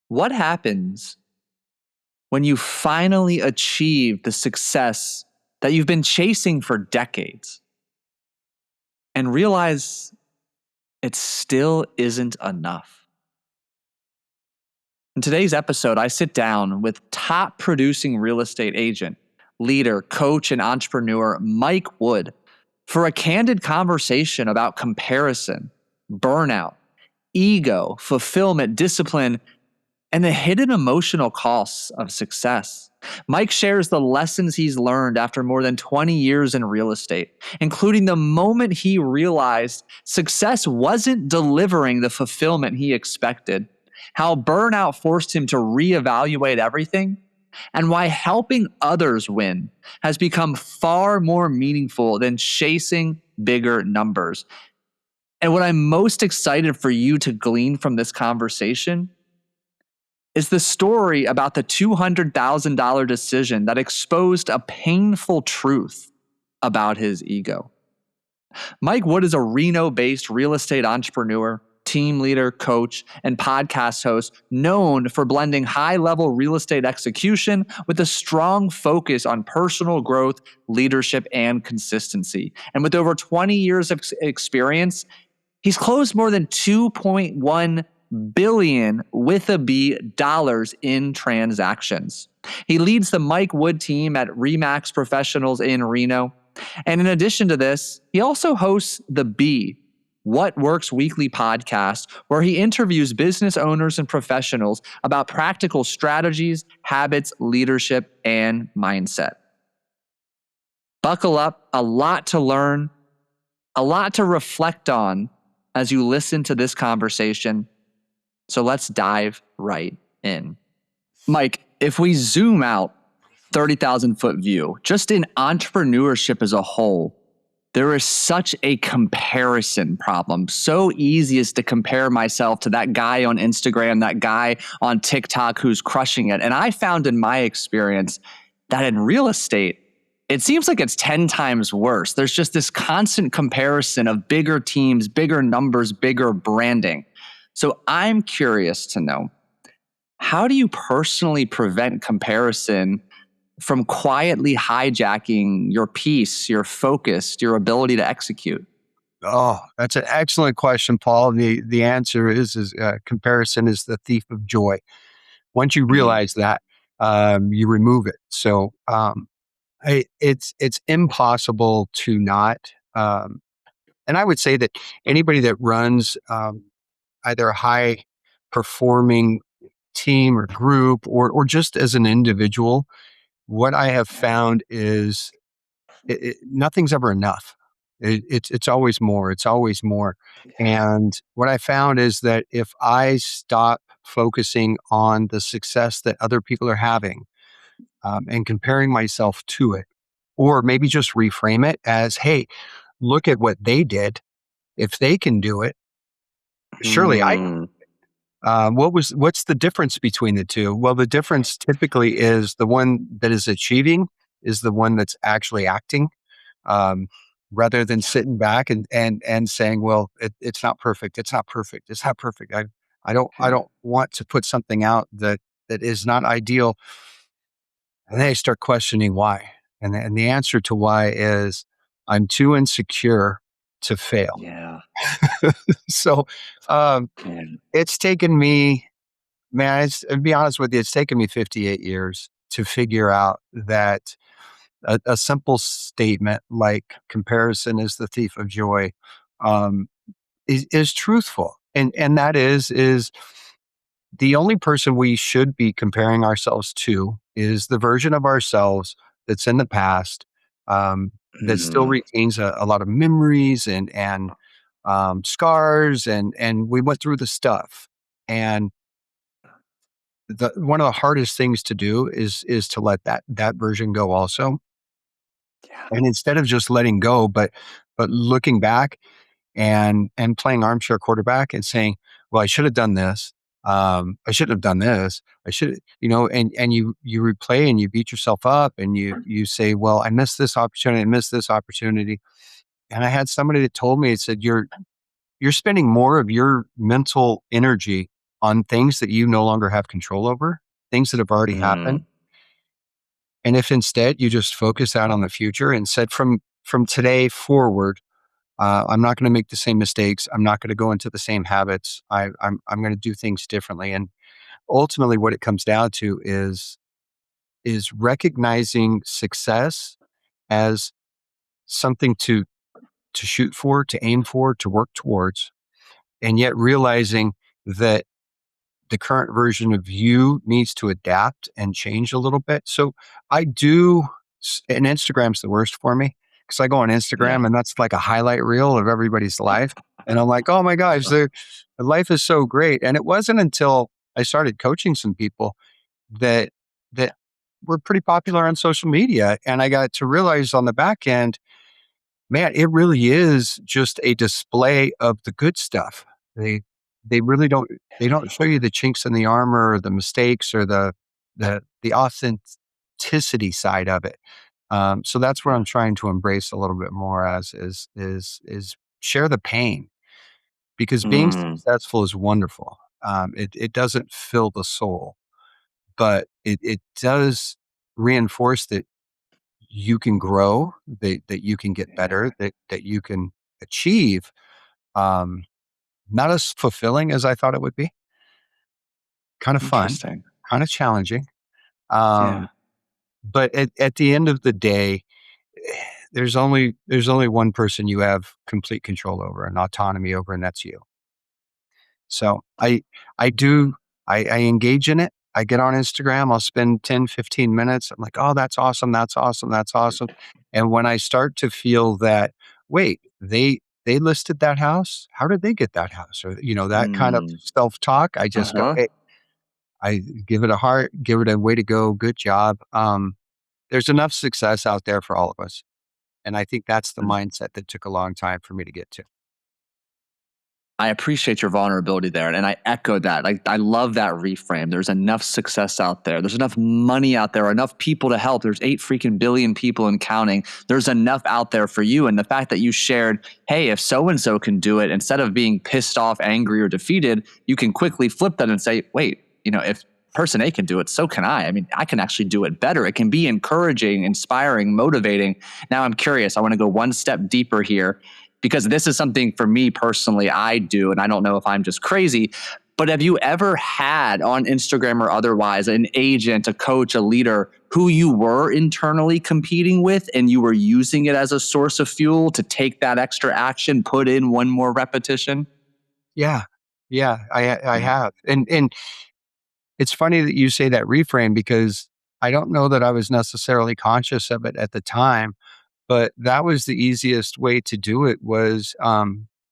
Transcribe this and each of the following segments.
What happens when you finally achieve the success that you've been chasing for decades and realize it still isn't enough? In today's episode, I sit down with top producing real estate agent, leader, coach, and entrepreneur Mike Wood for a candid conversation about comparison, burnout, ego, fulfillment, discipline, and the hidden emotional costs of success. Mike shares the lessons he's learned after more than 20 years in real estate, including the moment he realized success wasn't delivering the fulfillment he expected, how burnout forced him to reevaluate everything, and why helping others win has become far more meaningful than chasing bigger numbers. And what I'm most excited for you to glean from this conversation is the story about the $200,000 decision that exposed a painful truth about his ego. Mike Wood is a Reno-based real estate entrepreneur, team leader, coach, and podcast host known for blending high-level real estate execution with a strong focus on personal growth, leadership, and consistency. And with over 20 years of experience, he's closed more than $2.1 billion with a B dollars in transactions. He leads the Mike Wood team at Remax Professionals in Reno. And in addition to this, he also hosts the B, What Works Weekly podcast, where he interviews business owners and professionals about practical strategies, habits, leadership, and mindset. Buckle up, a lot to learn, a lot to reflect on as you listen to this conversation. So let's dive right in. Mike, if we zoom out 30,000 foot view, just in entrepreneurship as a whole, there is such a comparison problem. So easy is to compare myself to that guy on Instagram, that guy on TikTok who's crushing it. And I found in my experience that in real estate, it seems like it's 10 times worse. There's just this constant comparison of bigger teams, bigger numbers, bigger branding. So I'm curious to know, how do you personally prevent comparison from quietly hijacking your peace, your focus, your ability to execute? Oh, that's an excellent question, Paul. The answer is comparison is the thief of joy. Once you realize that, you remove it. So it's impossible to not. And I would say that anybody that runs either a high performing team or group or just as an individual, what I have found is nothing's ever enough. It's always more. It's always more. And what I found is that if I stop focusing on the success that other people are having and comparing myself to it, or maybe just reframe it as, hey, look at what they did. If they can do it, surely I can. What's the difference between the two? Well, the difference typically is the one that is achieving is the one that's actually acting, rather than sitting back and saying, well, it's not perfect. It's not perfect. It's not perfect. I don't want to put something out that is not ideal. And then I start questioning why. And the answer to why is I'm too insecure to fail. Yeah. So it's taken me, man, to be honest with you, it's taken me 58 years to figure out that a simple statement like comparison is the thief of joy is truthful. And that is the only person we should be comparing ourselves to is the version of ourselves that's in the past, that still retains a lot of memories and scars, and we went through the stuff. And one of the hardest things to do is to let that version go also. Yeah. And instead of just letting go, but looking back and playing armchair quarterback and saying, well, I should have done this. I shouldn't have done this. I should, and you replay and you beat yourself up and you say, well, I missed this opportunity. I missed this opportunity. And I had somebody that told me, it said, you're spending more of your mental energy on things that you no longer have control over, things that have already happened. Mm, And if instead you just focus out on the future and said, from today forward, I'm not going to make the same mistakes. I'm not going to go into the same habits. I'm going to do things differently. And ultimately, what it comes down to is recognizing success as something to shoot for, to aim for, to work towards, and yet realizing that the current version of you needs to adapt and change a little bit. So I do, and Instagram's the worst for me because I go on yeah. Instagram and that's like a highlight reel of everybody's life. And I'm like, oh my gosh, their life is so great. And it wasn't until I started coaching some people that that were pretty popular on social media. And I got to realize on the back end, man, it really is just a display of the good stuff. They they really don't they don't show you the chinks in the armor or the mistakes or the authenticity side of it. So that's where Yeah. I'm trying to embrace a little bit more as is share the pain because being Mm, successful is wonderful. It doesn't fill the soul, but it does reinforce that you can grow, that you can get yeah. better, that you can achieve, um, not as fulfilling as I thought it would be, kind of fun, Interesting. kind of challenging. Um, Yeah. but at the end of the day, there's only one person you have complete control over and autonomy over, and that's you. So I do I engage in it. I get on Instagram, I'll spend 10, 15 minutes. I'm like, oh, that's awesome, that's awesome, that's awesome. And when I start to feel that, wait, they listed that house? How did they get that house? Or, that kind of Mm, self-talk, I just go, uh-huh. hey, I give it a heart, give it a way to go, good job. There's enough success out there for all of us. And I think that's the mindset that took a long time for me to get to. I appreciate your vulnerability there. And I echo that. Like, I love that reframe. There's enough success out there. There's enough money out there, enough people to help. There's 8 freaking billion people and counting. There's enough out there for you. And the fact that you shared, hey, if so and so can do it, instead of being pissed off, angry, or defeated, you can quickly flip that and say, wait, if person A can do it, so can I. I mean, I can actually do it better. It can be encouraging, inspiring, motivating. Now I'm curious. I want to go one step deeper here because this is something for me personally I do, and I don't know if I'm just crazy, but have you ever had on Instagram or otherwise an agent, a coach, a leader who you were internally competing with and you were using it as a source of fuel to take that extra action, put in one more repetition? Yeah. Yeah, I Yeah. have. And it's funny that you say that reframe because I don't know that I was necessarily conscious of it at the time, but that was the easiest way to do it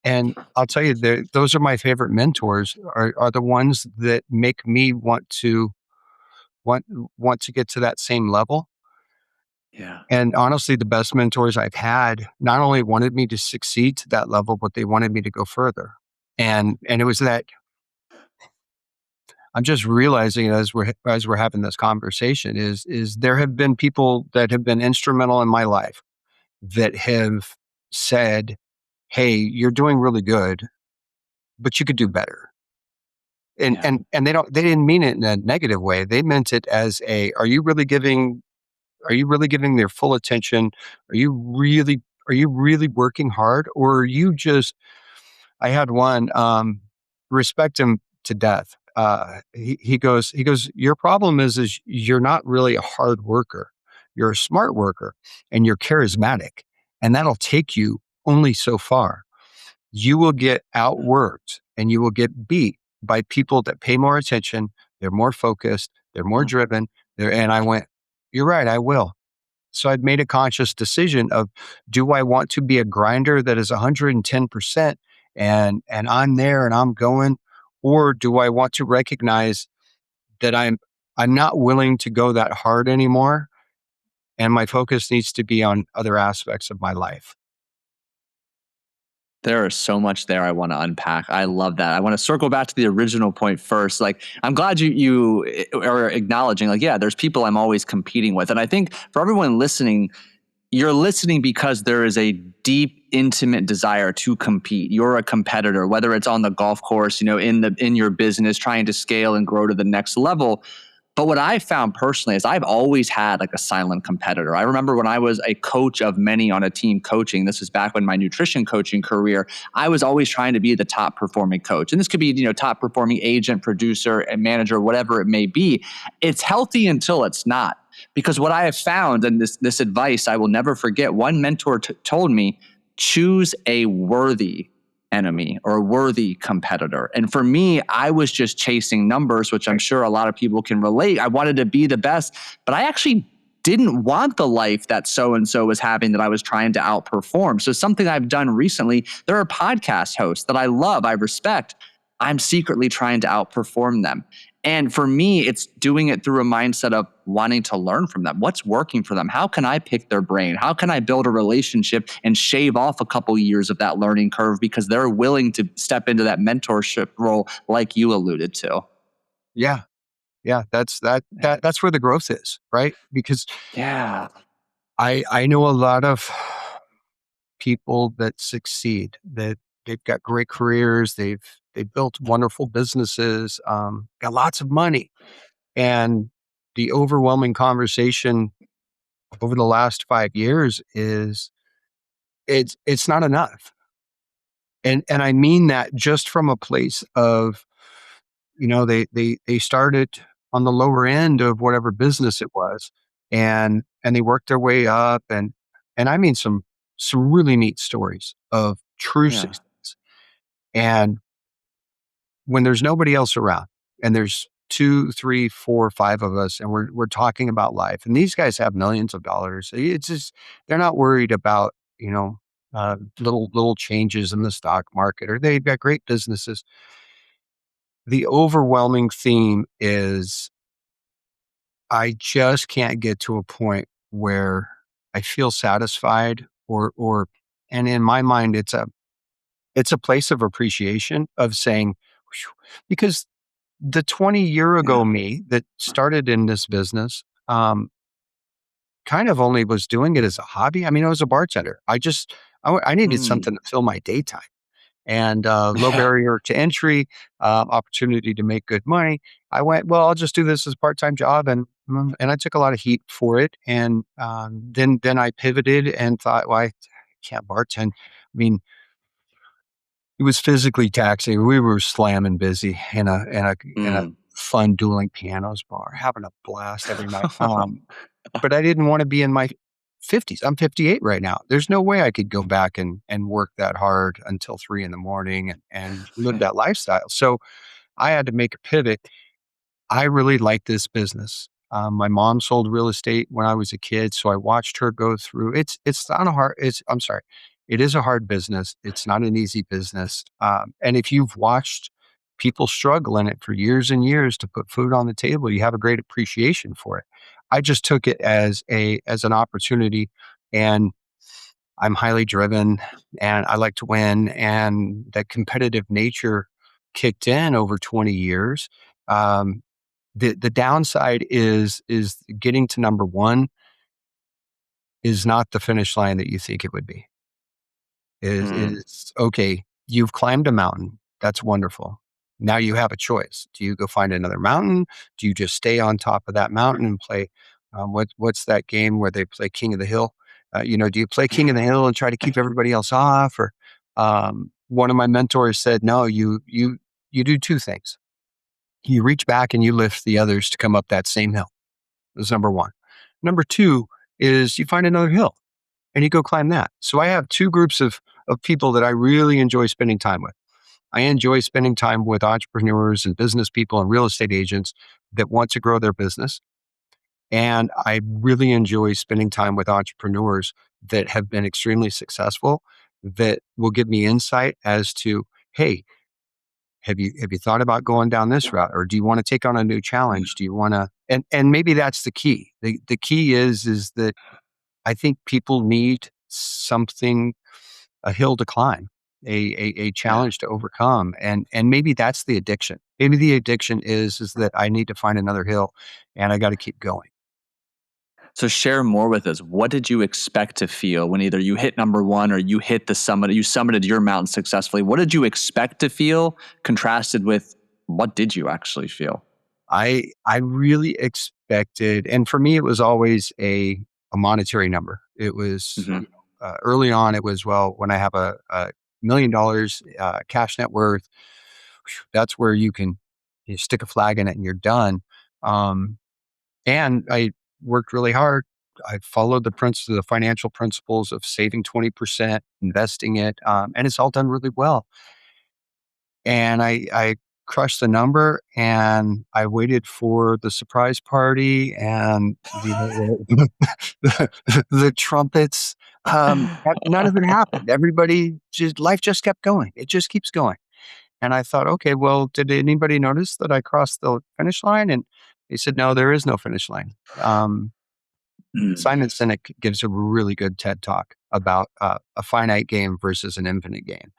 and I'll tell you those are my favorite mentors are the ones that make me want want to get to that same level. Yeah. And honestly, the best mentors I've had not only wanted me to succeed to that level, but they wanted me to go further. And it was that I'm just realizing as we're having this conversation is there have been people that have been instrumental in my life that have said, "Hey, you're doing really good, but you could do better." And Yeah. and and they didn't mean it in a negative way. They meant it as are you really giving their full attention? Are you really working hard or are you just I had one, respect him to death. He goes, your problem is you're not really a hard worker. You're a smart worker and you're charismatic, and that'll take you only so far. You will get outworked and you will get beat by people that pay more attention. They're more focused. They're more Mm. driven. And I went, you're right. I will. So I'd made a conscious decision of do I want to be a grinder that is 110% and I'm there and I'm going, or do I want to recognize that I'm not willing to go that hard anymore and my focus needs to be on other aspects of my life. There is so much there I want to unpack. I love that. I want to circle back to the original point first. Like, I'm glad you are acknowledging, like, yeah, there's people I'm always competing with. And I think for everyone listening, you're listening because there is a deep intimate desire to compete. You're a competitor, whether it's on the golf course, in your business, trying to scale and grow to the next level. But what I found personally is I've always had like a silent competitor. I remember when I was a coach of many on a team coaching, this was back when my nutrition coaching career, I was always trying to be the top performing coach. And this could be, top performing agent, producer, and manager, whatever it may be. It's healthy until it's not. Because what I have found, and this advice I will never forget, one mentor told me, choose a worthy enemy or a worthy competitor. And for me, I was just chasing numbers, which I'm sure a lot of people can relate. I wanted to be the best, but I actually didn't want the life that so-and-so was having that I was trying to outperform. So something I've done recently, there are podcast hosts that I love, I respect. I'm secretly trying to outperform them. And for me, it's doing it through a mindset of wanting to learn from them. What's working for them? How can I pick their brain? How can I build a relationship and shave off a couple years of that learning curve because they're willing to step into that mentorship role like you alluded to? Yeah. Yeah. That's where the growth is, right? Because Yeah. I know a lot of people that succeed, that they've got great careers, they've built wonderful businesses, got lots of money. And the overwhelming conversation over the last 5 years is it's not enough. And I mean that just from a place of, they started on the lower end of whatever business it was, and they worked their way up, and I mean some really neat stories of true Yeah. success. And when there's nobody else around, and there's two, three, four, five of us, and we're talking about life, and these guys have millions of dollars. It's just they're not worried about little changes in the stock market, or they've got great businesses. The overwhelming theme is I just can't get to a point where I feel satisfied, or and in my mind it's a place of appreciation of saying, "Phew," because the 20-year Yeah. ago me that started in this business, kind of only was doing it as a hobby. I mean, I was a bartender. I needed Mm. something to fill my daytime, and low Yeah. barrier to entry, opportunity to make good money. I went, well, I'll just do this as a part time job, and I took a lot of heat for it. And then I pivoted and thought, well, I can't bartend. I mean, it was physically taxing. We were slamming busy in a Mm. fun dueling pianos bar, having a blast every night. But I didn't want to be in my 50s. I'm 58 right now. There's no way I could go back and work that hard until 3 in the morning and live that lifestyle. So I had to make a pivot. I really like this business. My mom sold real estate when I was a kid, so I watched her go through. It's not a hard. It's I'm sorry, it is a hard business. It's not an easy business. And if you've watched people struggle in it for years and years to put food on the table, you have a great appreciation for it. I just took it as an opportunity, and I'm highly driven, and I like to win, and that competitive nature kicked in over 20 years. Um, the downside is getting to number 1 is not the finish line that you think it would be. Mm. Is okay, you've climbed a mountain, that's wonderful. Now you have a choice. Do you go find another mountain? Do you just stay on top of that mountain and play, what's that game where they play King of the Hill? Do you play King of the Hill and try to keep everybody else off? Or, one of my mentors said, "No, you do 2 things. You reach back and you lift the others to come up that same hill." That's number 1. Number 2 is you find another hill and you go climb that. So I have 2 groups of people that I really enjoy spending time with. I enjoy spending time with entrepreneurs and business people and real estate agents that want to grow their business. And I really enjoy spending time with entrepreneurs that have been extremely successful, that will give me insight as to, hey, have you thought about going down this route, or do you want to take on a new challenge? Do you want to, and maybe that's the key. The key is that I think people need something, a hill to climb, a Yeah. challenge to overcome, and maybe that's the addiction. Maybe the addiction is that I need to find another hill, and I got to keep going. So share more with us. What did you expect to feel when either you hit number one or you hit the summit, you summited your mountain successfully? What did you expect to feel contrasted with what did you actually feel? I really expected, and for me, it was always a monetary number. It was, Mm-hmm. early on, it was, well, when I have a $1 million cash net worth, that's where you stick a flag in it and you're done. Um, and I worked really hard. I followed the financial principles of saving 20%, investing it, and it's all done really well. And I crushed the number, and I waited for the surprise party and the trumpets. None of it happened. Everybody just life just kept going. It just keeps going. And I thought, okay, well, did anybody notice that I crossed the finish line? And they said, no, there is no finish line. Simon Sinek gives a really good TED talk about a finite game versus an infinite game.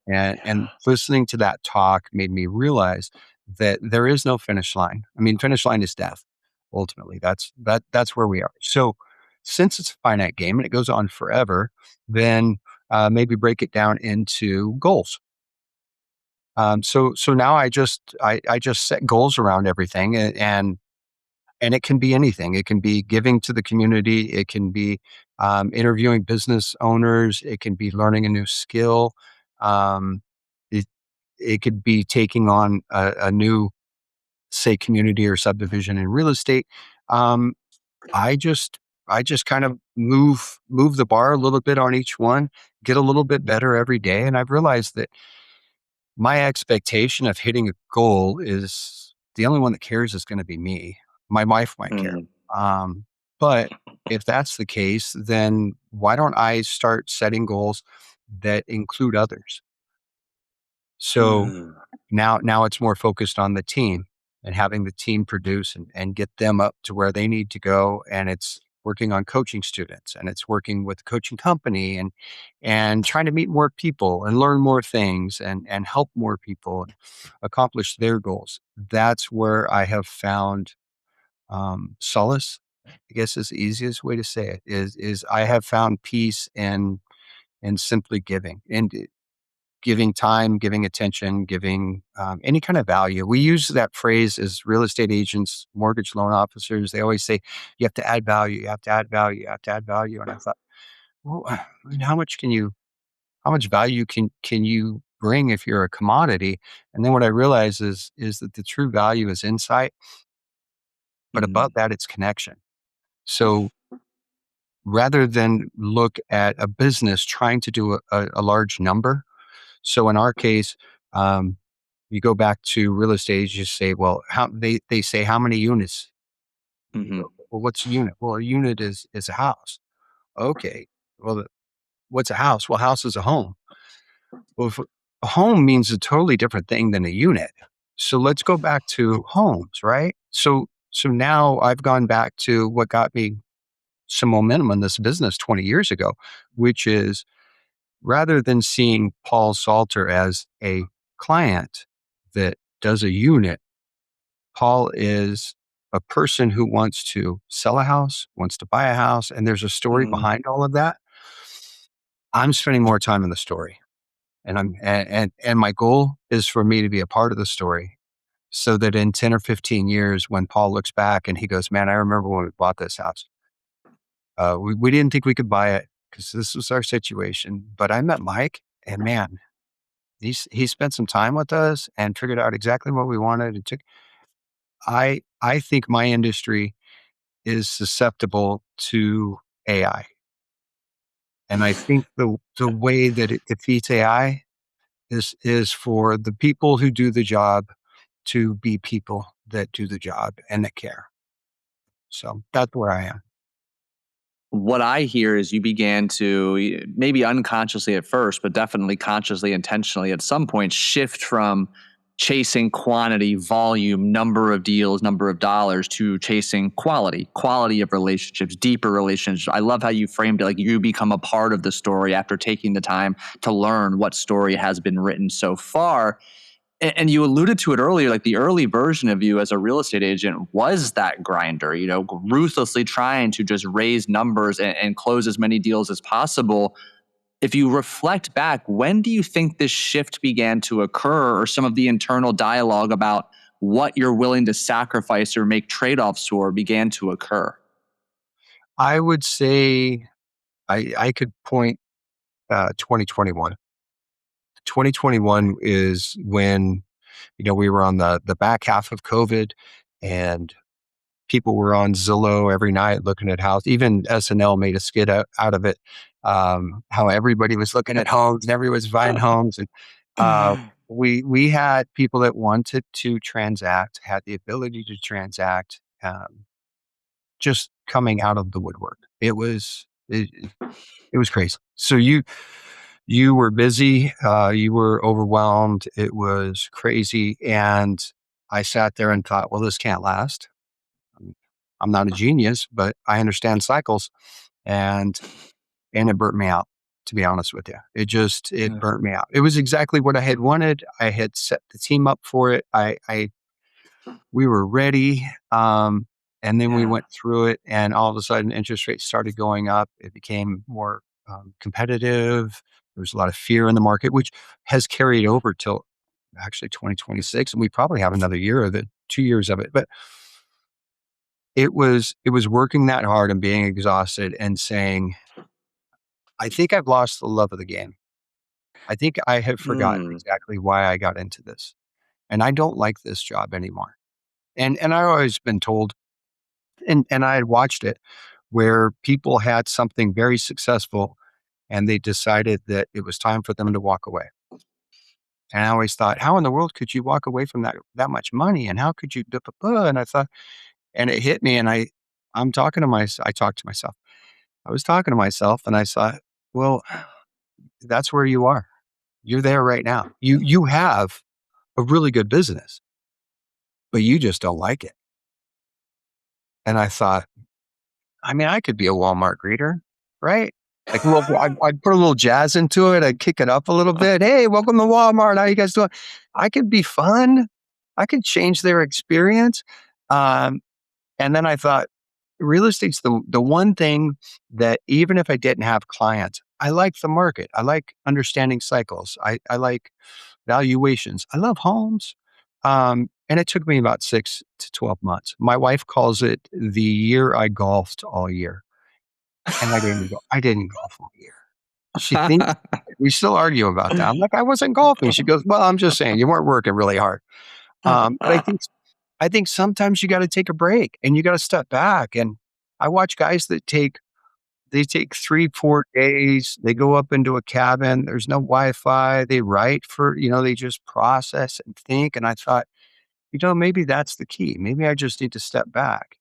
And listening to that talk made me realize that there is no finish line. I mean, finish line is death. Ultimately, that's where we are. So, since it's a finite game and it goes on forever, then maybe break it down into goals. So now I just set goals around everything, and it can be anything. It can be giving to the community. It can be interviewing business owners. It can be learning a new skill. Um, it it could be taking on a new, say, community or subdivision in real estate. Um, I just I just kind of move the bar a little bit on each one, get a little bit better every day, and I've realized that my expectation of hitting a goal is the only one that cares is gonna be me. My wife might care. Mm, Um, but if that's the case, then why don't I start setting goals that include others? So mm, now it's more focused on the team and having the team produce and get them up to where they need to go. And it's working on coaching students, and it's working with the coaching company, and trying to meet more people and learn more things and help more people accomplish their goals. That's where I have found solace. I guess is the easiest way to say it is I have found peace in simply giving and giving time, giving attention, giving any kind of value. We use that phrase as real estate agents, mortgage loan officers. They always say, you have to add value, you have to add value, you have to add value. And I thought, well, I mean, how much value can you bring if you're a commodity? And then what I realized is that the true value is insight, but above mm, that, it's connection. So rather than look at a business trying to do a large number, so in our case, um, you go back to real estate, you say, well, how they say how many units? You mhm, go, well, what's a unit? Well, a unit is a house. Okay. Well, what's a house? Well, house is a home. Well, if a home means a totally different thing than a unit. So let's go back to homes, right? So now I've gone back to what got me some momentum in this business 20 years ago, which is rather than seeing Paul Salter as a client that does a unit, Paul is a person who wants to sell a house, wants to buy a house, and there's a story mm. behind all of that. I'm spending more time in the story, and and my goal is for me to be a part of the story, so that in 10 or 15 years, when Paul looks back and he goes, "Man, I remember when we bought this house. We didn't think we could buy it because this was our situation, but I met Mike, and man, he spent some time with us and figured out exactly what we wanted. It took I think my industry is susceptible to AI. And I think the way that it defeats AI is for the people who do the job to be people that do the job and that care. So that's where I am. What I hear is you began to maybe unconsciously at first, but definitely consciously, intentionally at some point shift from chasing quantity, volume, number of deals, number of dollars to chasing quality, quality of relationships, deeper relationships. I love how you framed it like you become a part of the story after taking the time to learn what story has been written so far. And you alluded to it earlier, like the early version of you as a real estate agent was that grinder, ruthlessly trying to just raise numbers and close as many deals as possible. If you reflect back, when do you think this shift began to occur, or some of the internal dialogue about what you're willing to sacrifice or make trade-offs for began to occur? I would say I could point 2021. 2021 is when, we were on the back half of COVID, and people were on Zillow every night looking at house. Even SNL made a skit out of it, how everybody was looking at homes and everybody was buying homes. And we had people that wanted to transact, had the ability to transact, just coming out of the woodwork. It was crazy. So you were busy, you were overwhelmed. It was crazy, and I sat there and thought, well, this can't last. I'm not a genius, but I understand cycles, and it burnt me out. To be honest with you, it Yeah. burnt me out. It was exactly what I had wanted. I had set the team up for it. We were ready. And then we Yeah. went through it, and all of a sudden interest rates started going up. It became more competitive. There was a lot of fear in the market, which has carried over till actually 2026. And we probably have another year of it, 2 years of it. But it was working that hard and being exhausted and saying, I think I've lost the love of the game. I think I have forgotten Mm. exactly why I got into this. And I don't like this job anymore. And I've always been told, and I had watched it, where people had something very successful and they decided that it was time for them to walk away. And I always thought, how in the world could you walk away from that much money? And how could you? Blah, blah, blah? And I thought, and it hit me, and I'm talking to myself. I talked to myself. I was talking to myself, and I thought, well, that's where you are. You're there right now. You have a really good business, but you just don't like it. And I thought, I mean, I could be a Walmart greeter, right? Like, well, I'd put a little jazz into it. I'd kick it up a little bit. Hey, welcome to Walmart. How you guys doing? I could be fun. I could change their experience. Um, and then I thought, real estate's the one thing that, even if I didn't have clients, I like the market. I like understanding cycles. I like valuations. I love homes. And it took me about 6 to 12 months. My wife calls it the year I golfed all year. And I didn't golf all year. She thinks we still argue about that. I'm like, I wasn't golfing. She goes, well, I'm just saying you weren't working really hard. But I think sometimes you got to take a break and you got to step back. And I watch guys that they take 3, 4 days. They go up into a cabin. There's no Wi-Fi. They write they just process and think. And I thought, maybe that's the key. Maybe I just need to step back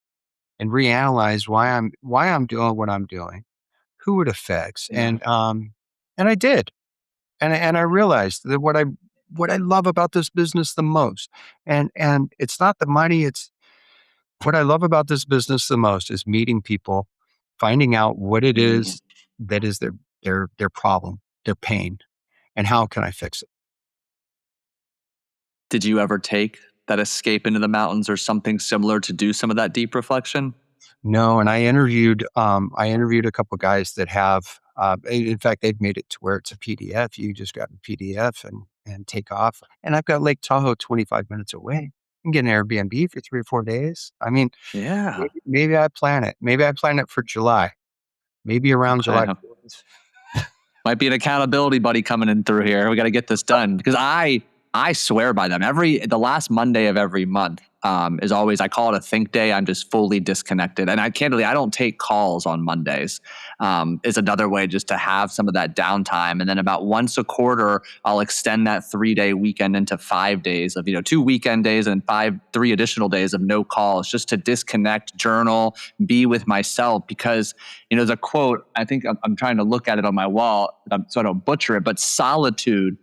and reanalyze why I'm doing what I'm doing, who it affects, Yeah. and I did, and I realized that what I love about this business the most, and it's not the money. It's what I love about this business the most is meeting people, finding out what it Mm. is that is their problem, their pain, and how can I fix it. Did you ever take that escape into the mountains or something similar to do some of that deep reflection? No, and I interviewed a couple guys that have. In fact, they've made it to where it's a PDF. You just grab a PDF and take off. And I've got Lake Tahoe 25 minutes away. I can get an Airbnb for 3 or 4 days. I mean, Yeah. maybe I plan it. Maybe I plan it for July. Maybe around Okay. July 4th. Might be an accountability buddy coming in through here. We got to get this done because I swear by them. The last Monday of every month is always, I call it a think day. I'm just fully disconnected, and I don't take calls on Mondays. Is another way just to have some of that downtime, and then about once a quarter, I'll extend that 3-day weekend into 5 days of 2 weekend days and 3 additional days of no calls, just to disconnect, journal, be with myself. Because there's a quote, I think I'm trying to look at it on my wall so I don't butcher it, but solitude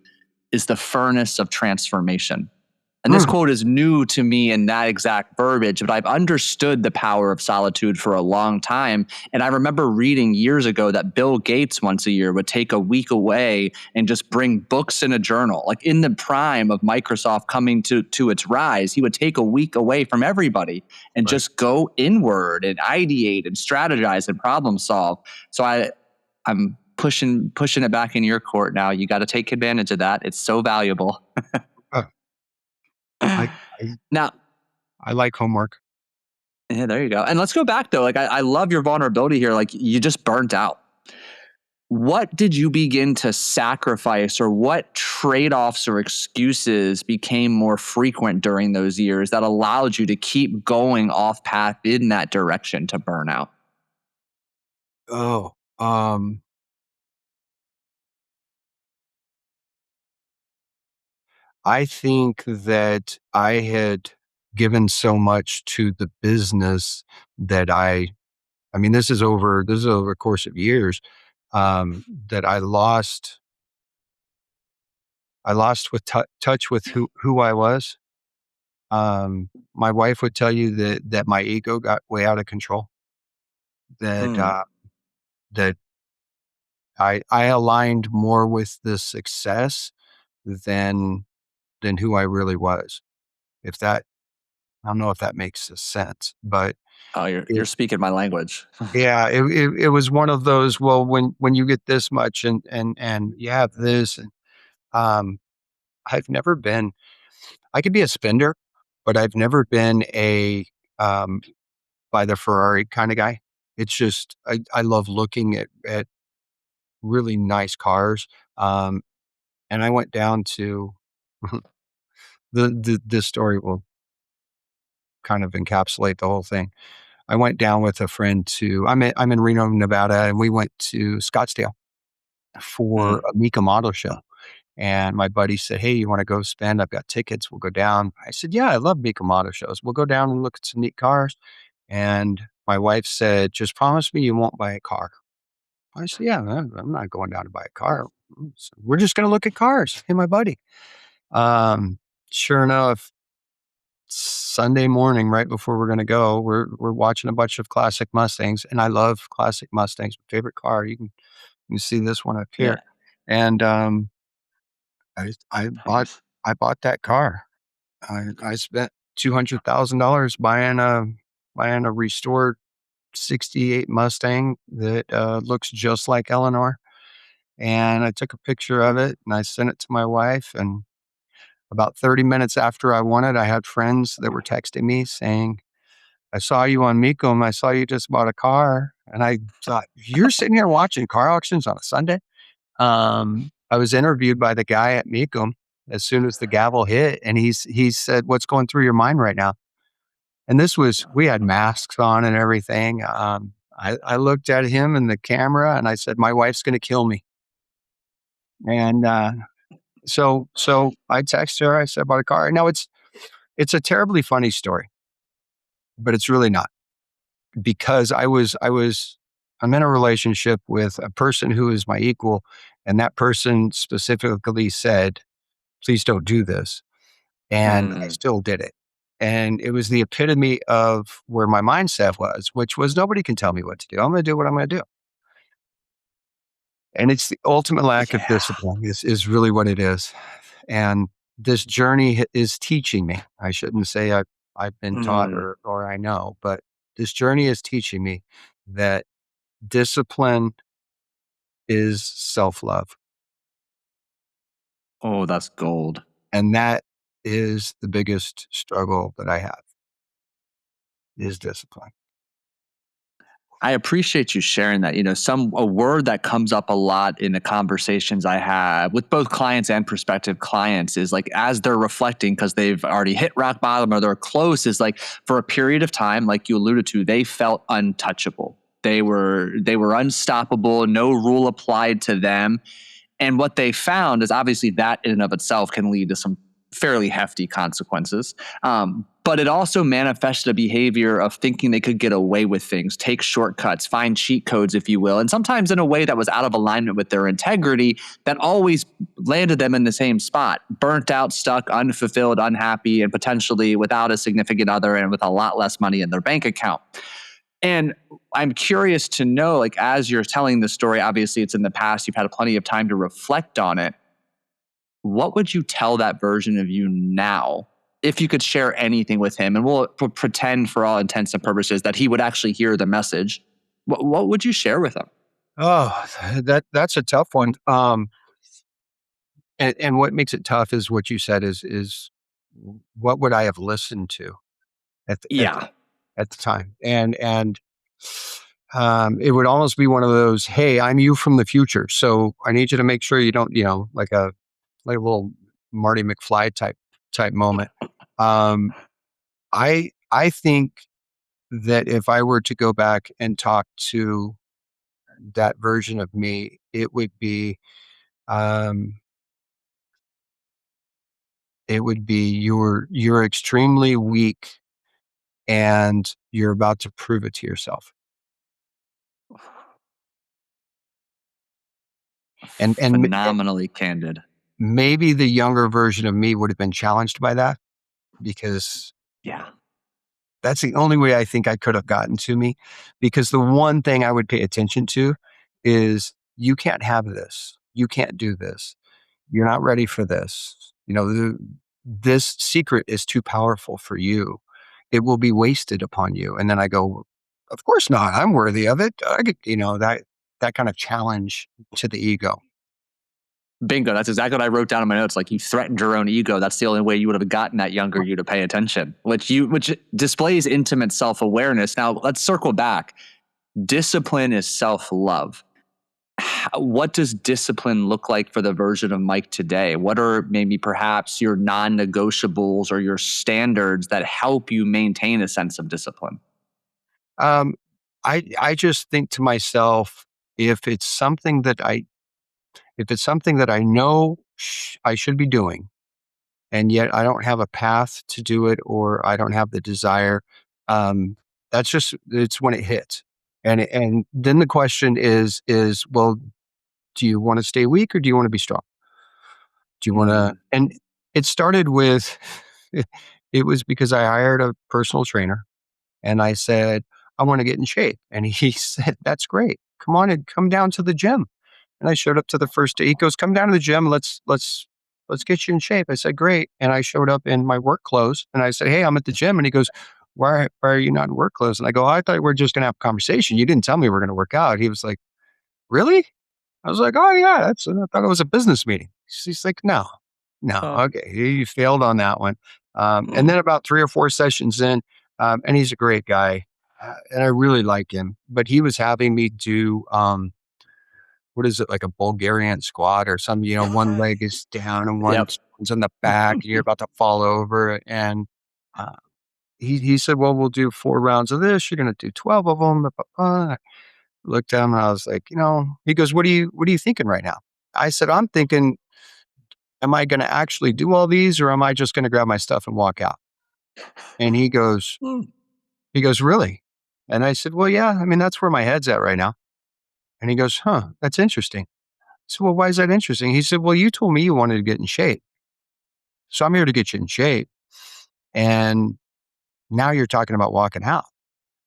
is the furnace of transformation. And this quote is new to me in that exact verbiage, but I've understood the power of solitude for a long time. And I remember reading years ago that Bill Gates once a year would take a week away and just bring books in a journal. Like in the prime of Microsoft coming to its rise, he would take a week away from everybody and Right. just go inward and ideate and strategize and problem solve. So I'm pushing it back in your court now. You got to take advantage of that. It's so valuable. Uh, I, I, Now, I like homework. yeah, there you go. And let's go back though. Like I love your vulnerability here. Like you just burnt out. What did you begin to sacrifice, or what trade-offs or excuses became more frequent during those years that allowed you to keep going off path in that direction to burnout? Oh, I think that I had given so much to the business that I mean, this is over a course of years, that I lost with touch with who I was. My wife would tell you that my ego got way out of control. That Mm. that I aligned more with the success than who I really was. If that I don't know if that makes sense, but Oh, you're speaking my language. yeah, it was one of those, well, when you get this much and you have this and, um, I've never been I could be a spender, but I've never been a, um, buy the Ferrari kinda guy. It's just I love looking at really nice cars, and I went down to this story will kind of encapsulate the whole thing. I went down with a friend to I'm in Reno, Nevada, and we went to Scottsdale for Mm. a Mika Model Show. And my buddy said, "Hey, you want to go spend? I've got tickets. We'll go down." I said, "Yeah, I love Mika Model shows. We'll go down and look at some neat cars." And my wife said, "Just promise me you won't buy a car." I said, "Yeah, I'm not going down to buy a car. So we're just going to look at cars." Hey, my buddy. Um, sure enough, Sunday morning, right before we're going to go, we're watching a bunch of classic Mustangs, and I love classic Mustangs. My favorite car. You can see this one up Yeah. here, and I bought Nice. I bought that car. I spent $200,000 buying a restored '68 Mustang that looks just like Eleanor, and I took a picture of it and I sent it to my wife. And about 30 minutes after I won it, I had friends that were texting me saying, "I saw you on Mecum. I saw you just bought a car." And I thought, "You're sitting here watching car auctions on a Sunday?" I was interviewed by the guy at Mecum as soon as the gavel hit, and he said, "What's going through your mind right now?" And we had masks on and everything. I looked at him in the camera and I said, "My wife's going to kill me." And so I texted her. I said, "About a car." Now it's a terribly funny story, but it's really not, because I'm in a relationship with a person who is my equal, and that person specifically said, "Please don't do this." And I Mm. still did it. And it was the epitome of where my mindset was, which was nobody can tell me what to do. I'm going to do what I'm going to do. And it's the ultimate lack of Yeah. discipline is really what it is. And this journey is teaching me. I shouldn't say I've been taught Mm. or I know, but this journey is teaching me that discipline is self-love. Oh, that's gold. And that is the biggest struggle that I have, is discipline. I appreciate you sharing that. A word that comes up a lot in the conversations I have with both clients and prospective clients is like, as they're reflecting because they've already hit rock bottom or they're close, is like, for a period of time, like you alluded to, they felt untouchable. They were unstoppable. No rule applied to them. And what they found is, obviously, that in and of itself can lead to some fairly hefty consequences. but it also manifested a behavior of thinking they could get away with things, take shortcuts, find cheat codes, if you will, and sometimes in a way that was out of alignment with their integrity that always landed them in the same spot, burnt out, stuck, unfulfilled, unhappy, and potentially without a significant other and with a lot less money in their bank account. And I'm curious to know, like, as you're telling the story, obviously it's in the past, you've had plenty of time to reflect on it. What would you tell that version of you now if you could share anything with him? And we'll pretend for all intents and purposes that he would actually hear the message. What would you share with him? Oh, that's a tough one. And what makes it tough is what you said is what would I have listened to at the, at the, Yeah. at the time? And it would almost be one of those, hey, I'm you from the future, so I need you to make sure you don't, like a little Marty McFly type moment. Um, I think that if I were to go back and talk to that version of me, um, it would be you're extremely weak and you're about to prove it to yourself. And Phenomenally candid. maybe the younger version of me would have been challenged by that because Yeah. that's the only way I think I could have gotten to me. Because the one thing I would pay attention to is you can't have this. You can't do this. You're not ready for this. This secret is too powerful for you. It will be wasted upon you. And then I go, of course not. I'm worthy of it. I get, that kind of challenge to the ego. Bingo. That's exactly what I wrote down in my notes. Like, you threatened your own ego. That's the only way you would have gotten that younger you to pay attention, which displays intimate self-awareness. Now let's circle back. Discipline is self-love. What does discipline look like for the version of Mike today? What are maybe perhaps your non-negotiables or your standards that help you maintain a sense of discipline? Um, I just think to myself, if it's something that I if it's something that I know I should be doing, and yet I don't have a path to do it, or I don't have the desire, um, it's when it hits. And then the question is, well, do you want to stay weak or do you want to be strong? Do you want to? Mm. And it started with, it was because I hired a personal trainer and I said, I want to get in shape. And he said, that's great. Come on and come down to the gym. And I showed up to the first day. He goes, come down to the gym. Let's get you in shape. I said, great. And I showed up in my work clothes and I said, hey, I'm at the gym. And he goes, why are you not in work clothes? And I go, I thought we were just going to have a conversation. You didn't tell me we were going to work out. He was like, really? I was like, oh yeah, I thought it was a business meeting. He's like, no, no. Oh. Okay. You failed on that one. And then about 3 or 4 sessions in, and he's a great guy. And I really like him, but he was having me do, what is it, like a Bulgarian squat or some, one leg is down and Yep. one's on the back and you're about to fall over. And uh, he said, well, we'll do 4 rounds of this. You're going to do 12 of them. I looked at him and I was like, he goes, what are you thinking right now? I said, I'm thinking, am I going to actually do all these or am I just going to grab my stuff and walk out? And Mm. he goes, really? And I said, well, yeah, I mean, that's where my head's at right now. And he goes, huh, that's interesting. So, well, why is that interesting? He said, well, you told me you wanted to get in shape. So I'm here to get you in shape. And now you're talking about walking out.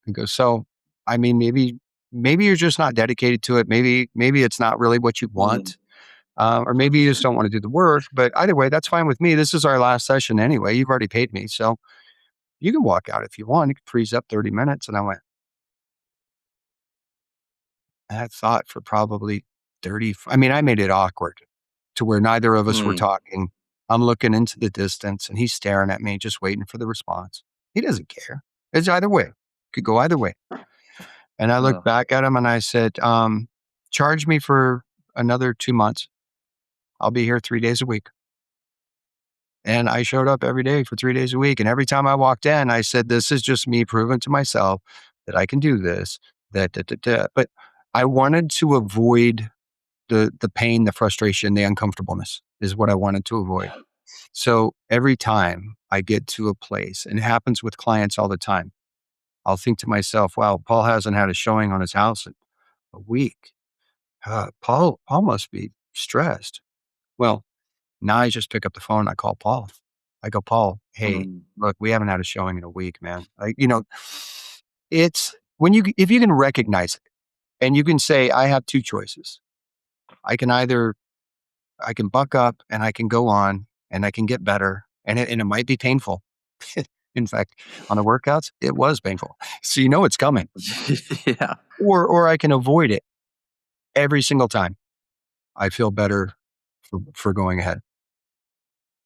He goes, so, I mean, maybe you're just not dedicated to it. Maybe it's not really what you want. Or maybe you just don't want to do the work. But either way, that's fine with me. This is our last session anyway. You've already paid me. So you can walk out if you want. It frees up 30 minutes. And I went, I had thought for probably 30. I mean, I made it awkward to where neither of us were Mm. talking. I'm looking into the distance and he's staring at me, just waiting for the response. He doesn't care. It's either way. Could go either way. And I looked Ugh. back at him and I said, charge me for another 2 months. I'll be here 3 days a week. And I showed up every day for 3 days a week. And every time I walked in, I said, this is just me proving to myself that I can do this. But I wanted to avoid the pain, the frustration, the uncomfortableness is what I wanted to avoid. So every time I get to a place, and it happens with clients all the time. I'll think to myself, wow, Paul hasn't had a showing on his house in a week. Paul must be stressed. Well, now I just pick up the phone and I call Paul. I go, Paul, hey, Mm. look, we haven't had a showing in a week, man. It's if you can recognize it and you can say, I have two choices. I can either I can buck up and I can go on and I can get better, and it might be painful. In fact, on the workouts, it was painful. So you know it's coming. Yeah. Or I can avoid it every single time. I feel better for going ahead.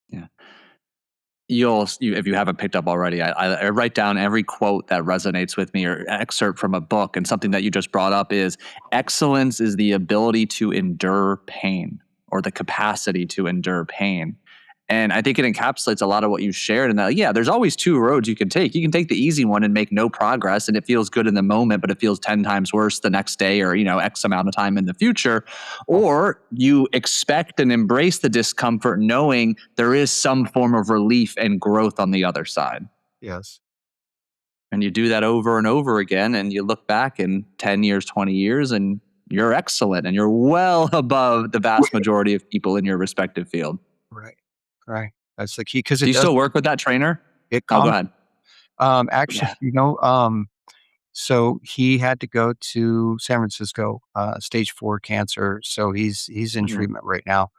Yeah. If you haven't picked up already, I write down every quote that resonates with me or excerpt from a book. And something that you just brought up is excellence is the ability to endure pain or the capacity to endure pain. And I think it encapsulates a lot of what you shared in that, yeah, there's always two roads you can take. You can take the easy one and make no progress and it feels good in the moment, but it feels 10 times worse the next day or, X amount of time in the future. Oh, Or you expect and embrace the discomfort knowing there is some form of relief and growth on the other side. yes. And you do that over and over again and you look back in 10 years, 20 years and you're excellent and you're well above the vast majority of people in your respective field. Right. Right. That's the key because Do it you does still work with that trainer? it Oh, go calms. ahead. Actually, Yeah. so he had to go to San Francisco, stage 4 cancer. So he's in Mhm. treatment right now.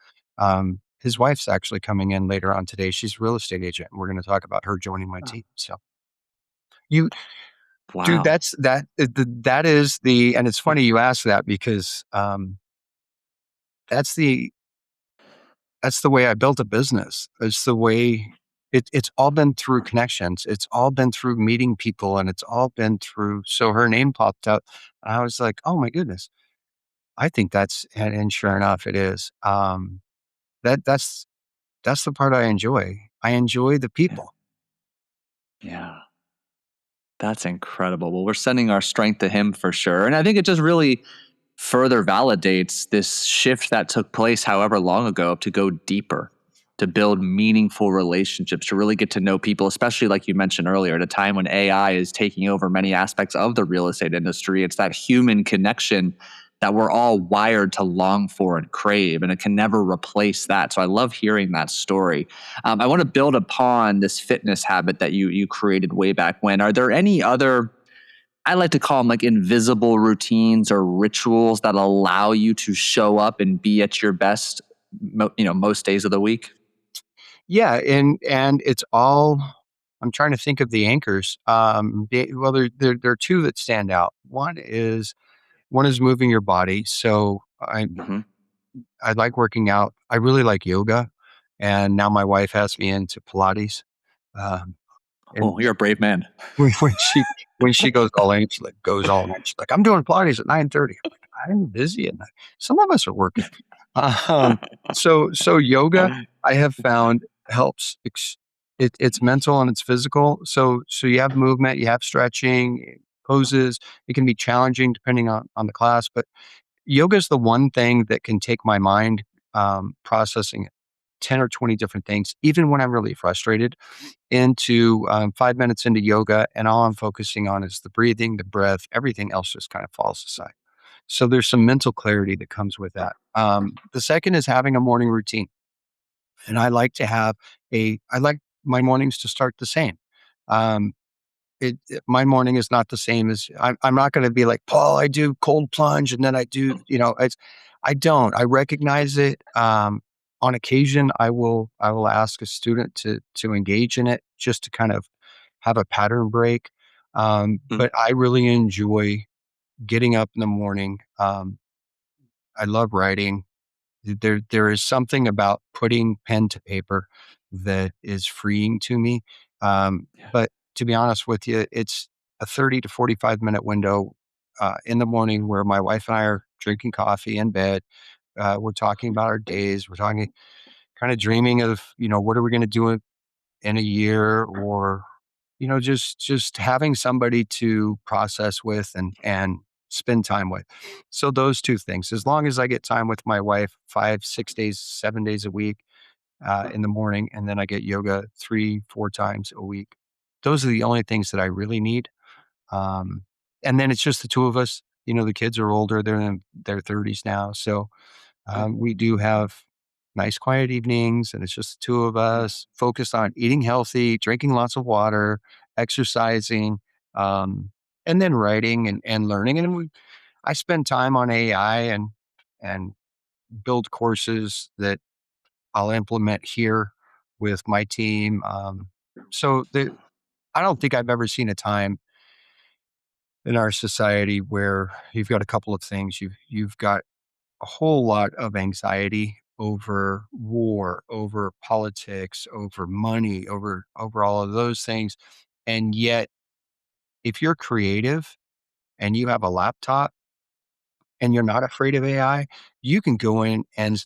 His wife's actually coming in later on today. She's a real estate agent. And we're going to talk about her joining my Oh, team. So you, dude, wow. that is the, and it's funny you ask that because that's the that's the way I built a business. It's the way it's all been through connections. It's all been through meeting people and it's all been through so her name popped up. I was like, "Oh my goodness. I think that's," and sure enough it is. That's the part I enjoy. I enjoy the Yeah. people. Yeah. That's incredible. Well, we're sending our strength to him for sure. And I think it just really further validates this shift that took place however long ago to go deeper, to build meaningful relationships, to really get to know people, especially like you mentioned earlier, at a time when AI is taking over many aspects of the real estate industry. It's that human connection that we're all wired to long for and crave, and it can never replace that. So I love hearing that story. I want to build upon this fitness habit that you created way back when. Are there any other, I like to call them like invisible routines or rituals that allow you to show up and be at your best, most days of the week? Yeah, and it's all I'm trying to think of the anchors. Well, there are 2 that stand out. One is moving your body. So Hmm. I like working out. I really like yoga, and now my wife has me into Pilates. Um, and Oh, you're a brave man. when she goes all in, she like goes all night. She's like, "I'm doing Pilates at 9:30." I'm like, "I'm busy at night." Some of us are working. Um, so yoga I have found helps. It's mental and it's physical. So you have movement, you have stretching, poses. It can be challenging depending on the class, but yoga is the one thing that can take my mind processing 10 or 20 different things, even when I'm really frustrated, into 5 minutes into yoga. And all I'm focusing on is the breathing, the breath, everything else just kind of falls aside. So there's some mental clarity that comes with that. The second is having a morning routine. And I like my mornings to start the same. Um, my morning is not the same as I'm not going to be like Paul. I do cold plunge and then I do I don't. I recognize it. On occasion, I will ask a student to engage in it just to kind of have a pattern break. Mhm. But I really enjoy getting up in the morning. I love writing. There is something about putting pen to paper that is freeing to me. Yeah. But to be honest with you, it's a 30 to 45-minute window in the morning where my wife and I are drinking coffee in bed. We're talking about our days. We're talking kind of dreaming of, what are we going to do in a year, or just having somebody to process with and spend time with. So those two things, as long as I get time with my wife 5 6 days 7 days a week, in the morning, and then I get yoga 3-4 times a week. Those are the only things that I really need. Um, and then it's just the two of us. The kids are older; they're in their 30s now, so we do have nice, quiet evenings, and it's just the two of us focused on eating healthy, drinking lots of water, exercising, um, and then writing and learning. And I spend time on AI and build courses that I'll implement here with my team. I don't think I've ever seen a time in our society where you've got a couple of things. You've got a whole lot of anxiety over war, over politics, over money, over all of those things. And yet, if you're creative and you have a laptop and you're not afraid of AI, you can go in and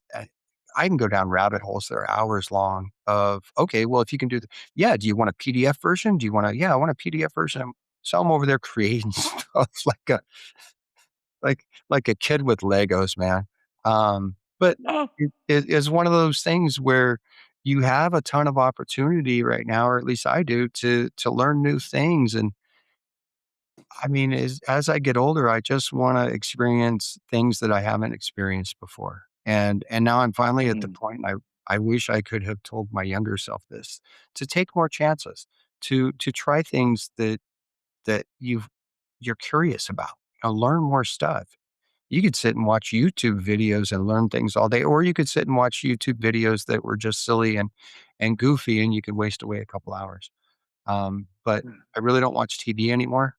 I can go down rabbit holes that are hours long of, okay, well, if you can do yeah, do you want a PDF version? Do you want to, yeah, I want a PDF version. So I'm over there creating stuff like a kid with Legos, man. But Oh. it is one of those things where you have a ton of opportunity right now, or at least I do, to learn new things. And I mean, as I get older, I just want to experience things that I haven't experienced before. And now I'm finally at the Mm. point. I wish I could have told my younger self this, to take more chances, to try things that you're curious about, learn more stuff. You could sit and watch YouTube videos and learn things all day, or you could sit and watch YouTube videos that were just silly and goofy, and you could waste away a couple hours. But I really don't watch TV anymore.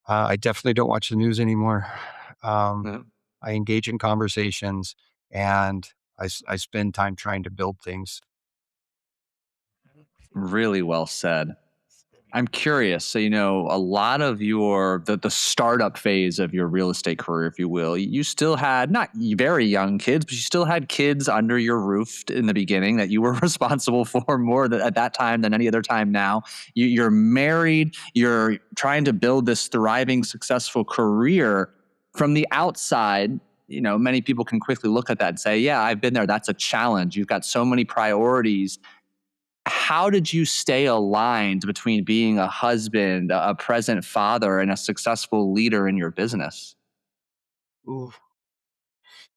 I definitely don't watch the news anymore. Um, Yeah. I engage in conversations, and I spend time trying to build things. Really well said. I'm curious. So, a lot of the startup phase of your real estate career, if you will, you still had not very young kids, but you still had kids under your roof in the beginning that you were responsible for more at that time than any other time now. You're married, you're trying to build this thriving, successful career. From the outside, many people can quickly look at that and say, yeah, I've been there. That's a challenge. You've got so many priorities. How did you stay aligned between being a husband, a present father, and a successful leader in your business? Ooh.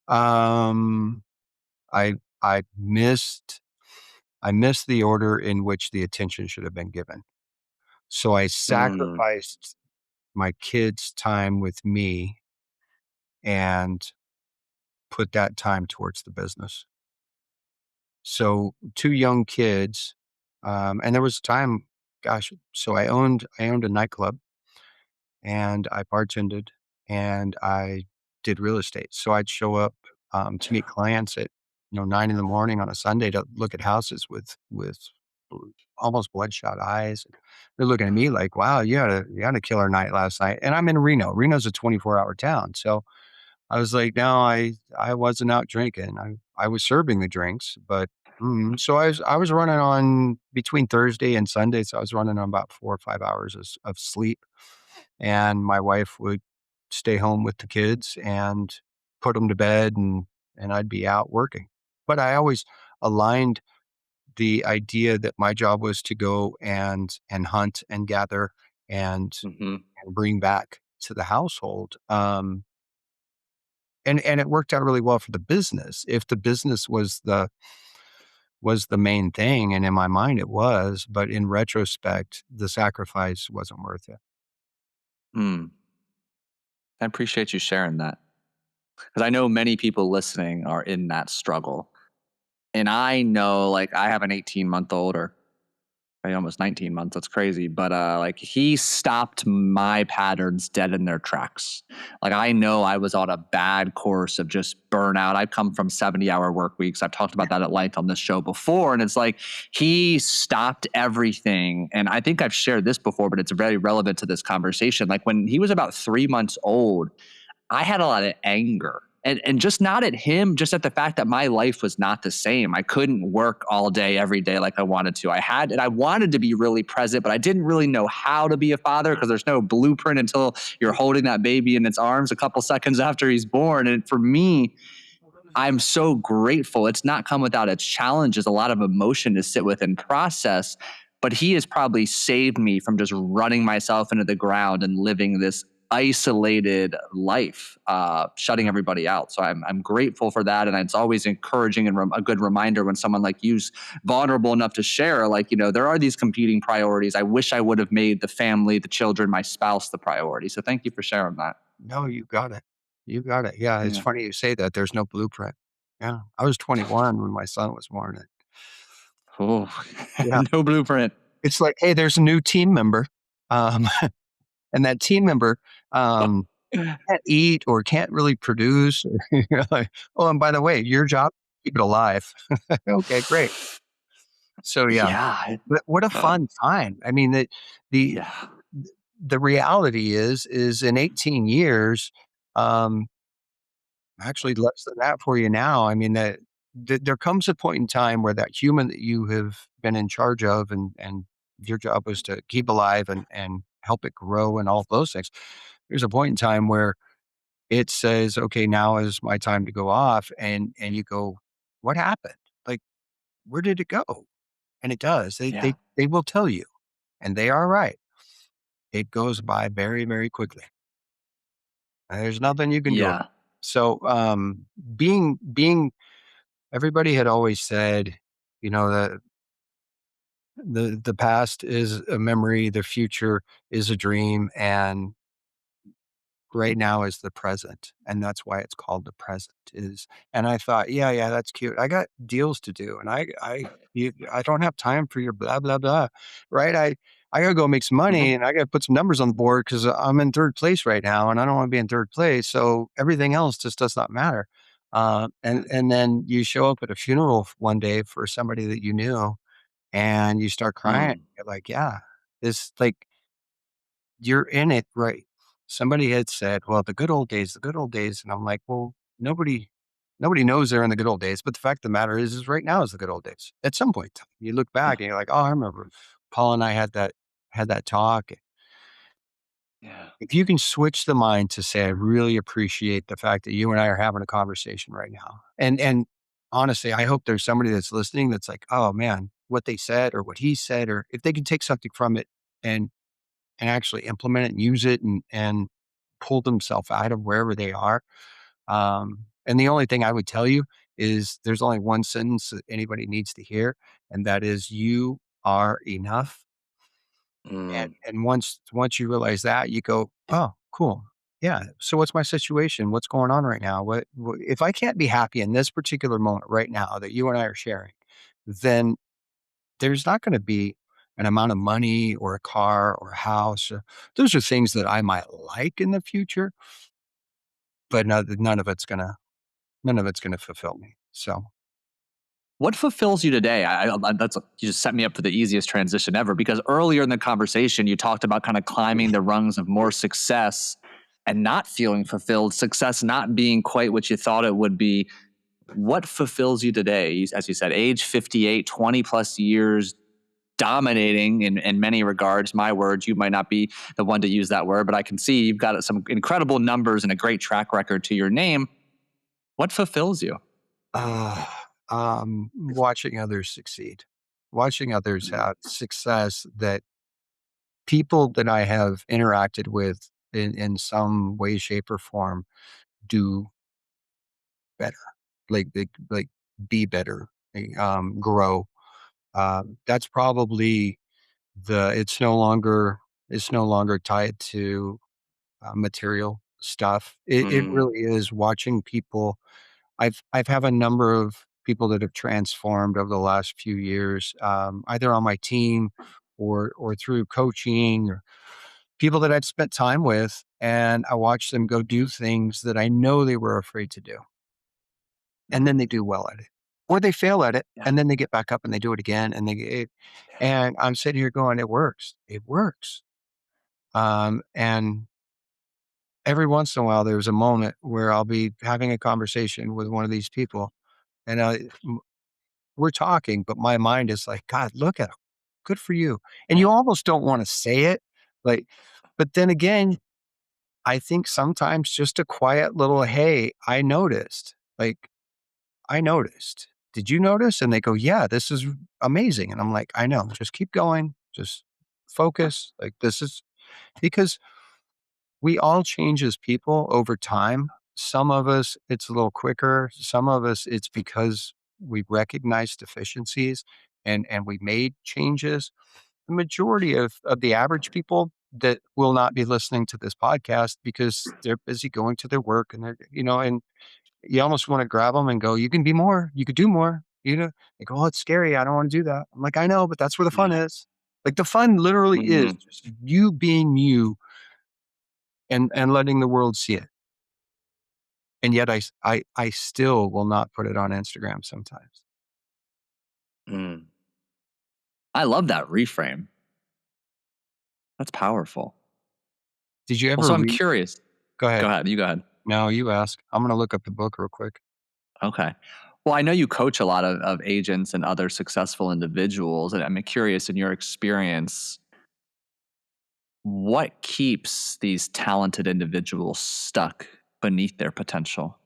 Um, I I missed the order in which the attention should have been given. So I Mm. sacrificed my kids' time with me and put that time towards the business. So 2 young kids, and there was a time, gosh, so I owned a nightclub, and I bartended, and I did real estate. So I'd show up, to meet clients at, 9 in the morning on a Sunday to look at houses with almost bloodshot eyes. They're looking at me like, "Wow, you had a killer night last night." And I'm in Reno. Reno's a 24-hour town, so I was like, "No, I wasn't out drinking. I was serving the drinks, but." So I was running on between Thursday and Sunday, so I was running on about 4 or 5 hours of sleep, and my wife would stay home with the kids and put them to bed, and I'd be out working. But I always aligned the idea that my job was to go and hunt and gather and Hmm. and bring back to the household. And it worked out really well for the business. If the business was the main thing, and in my mind it was, but in retrospect, the sacrifice wasn't worth it. Mm. I appreciate you sharing that because I know many people listening are in that struggle. And I know, like, I have an 18-month-old or almost 19 months. That's crazy. But like he stopped my patterns dead in their tracks. Like I know I was on a bad course of just burnout. I've come from 70-hour work weeks. I've talked about that at length on this show before. And it's like he stopped everything. And I think I've shared this before, but it's very relevant to this conversation. Like when he was about 3 months old, I had a lot of anger and just not at him, just at the fact that my life was not the same. I couldn't work all day, every day like I wanted to. And I wanted to be really present, but I didn't really know how to be a father because there's no blueprint until you're holding that baby in its arms a couple seconds after he's born. And for me, I'm so grateful. It's not come without its challenges, a lot of emotion to sit with and process. But he has probably saved me from just running myself into the ground and living this isolated life, shutting everybody out. So I'm grateful for that, and it's always encouraging and a good reminder when someone like you's vulnerable enough to share. Like, there are these competing priorities. I wish I would have made the family, the children, my spouse the priority. So thank you for sharing that. No, you got it. You got it. Yeah, it's Yeah. funny you say that. There's no blueprint. Yeah, I was 21 when my son was born. And Oh, yeah, no blueprint. it's like, hey, there's a new team member, um, and that team member can't eat or can't really produce. You're like, oh, and by the way, your job, keep it alive. Okay, great. So yeah, Yeah. but what a Uh, fun time. I mean, the yeah. the reality is in 18 years, um, actually less than that for you now. I mean, there comes a point in time where that human that you have been in charge of and your job was to keep alive and help it grow and all those things. There's a point in time where it says, okay, now is my time to go off. And you go, what happened? Like, where did it go? And it does. Yeah. They will tell you, and they are right. It goes by very, very quickly. And there's nothing you can do about Yeah. it. So, being everybody had always said, that the past is a memory, the future is a dream, and right now is the present, and that's why it's called the present is. And I thought, yeah, that's cute. I got deals to do, and I don't have time for your blah blah blah, right? I gotta go make some Mhm. money, and I gotta put some numbers on the board because I'm in third place right now, and I don't want to be in third place. So everything else just does not matter. And then you show up at a funeral one day for somebody that you knew, and you start crying. Mm. You're like, yeah, this like you're in it, right? Somebody had said, "Well, the good old days," and I'm like, "Well, nobody knows they're in the good old days, but the fact of the matter is right now is the good old days." At some point in time, you look Yeah. back and you're like, "Oh, I remember Paul and I had that talk." Yeah. If you can switch the mind to say, "I really appreciate the fact that you and I are having a conversation right now," and honestly, I hope there's somebody that's listening that's like, "Oh man, what they said or what he said," or if they can take something from it and actually implement it and use it and pull themselves out of wherever they are. And the only thing I would tell you is there's only one sentence that anybody needs to hear, and that is you are enough. Mm. And once you realize that, you go, oh, cool. Yeah. So what's my situation? What's going on right now? What if I can't be happy in this particular moment right now that you and I are sharing, then there's not gonna be an amount of money or a car or a house, those are things that I might like in the future, but none of it's gonna fulfill me, so What fulfills you today? That's you just set me up for the easiest transition ever because earlier in the conversation you talked about kind of climbing the rungs of more success and not feeling fulfilled, success not being quite what you thought it would be. What fulfills you today? As you said, age 58, 20 plus years, dominating in many regards. My words, you might not be the one to use that word, but I can see you've got some incredible numbers and a great track record to your name. What fulfills you? uh, watching others succeed, watching others Mm. have success that people that I have interacted with in some way, shape, or form do better, like be better, grow. That's probably it's no longer tied to material stuff. It Mm. really is watching people. I've have a number of people that have transformed over the last few years, either on my team or through coaching or people that I've spent time with, and I watch them go do things that I know they were afraid to do, and then they do well at it, or they fail at it, Yeah. and then they get back up and they do it again, and I'm sitting here going, "It works. It works." And every once in a while, there's a moment where I'll be having a conversation with one of these people, and we're talking, but my mind is like, "God, look at 'em. Good for you." And Yeah. you almost don't want to say it, like, but then again, I think sometimes just a quiet little, "Hey, I noticed." Like, I noticed. Did you notice? And they go, yeah, this is amazing. And I'm like, I know, just keep going. Just focus. Like this is because we all change as people over time. Some of us, it's a little quicker. Some of us, it's because we recognize deficiencies and we made changes. The majority of the average people that will not be listening to this podcast because they're busy going to their work and they're, and you almost want to grab them and go, you can be more, you could do more. They go, oh, it's scary. I don't want to do that. I'm like, I know, but that's where the fun is. Like the fun literally is Mhm. just you being you and letting the world see it. And yet I still will not put it on Instagram sometimes. Mm. I love that reframe. That's powerful. Did you Well, ever so I'm read? curious. Go Go ahead. ahead. You go ahead. No, you ask. I'm going to look up the book real quick. Okay. Well, I know you coach a lot of agents and other successful individuals, and I'm curious in your experience, what keeps these talented individuals stuck beneath their potential?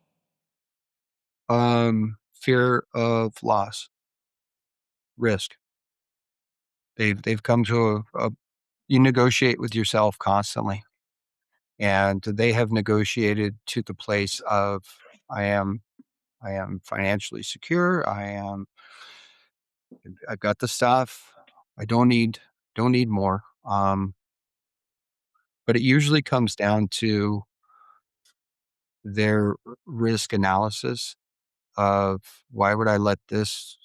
Fear of loss, risk. They've come to you negotiate with yourself constantly, and they have negotiated to the place of I am I am financially secure. I've got the stuff. I don't need more. But it usually comes down to their risk analysis of why would I let this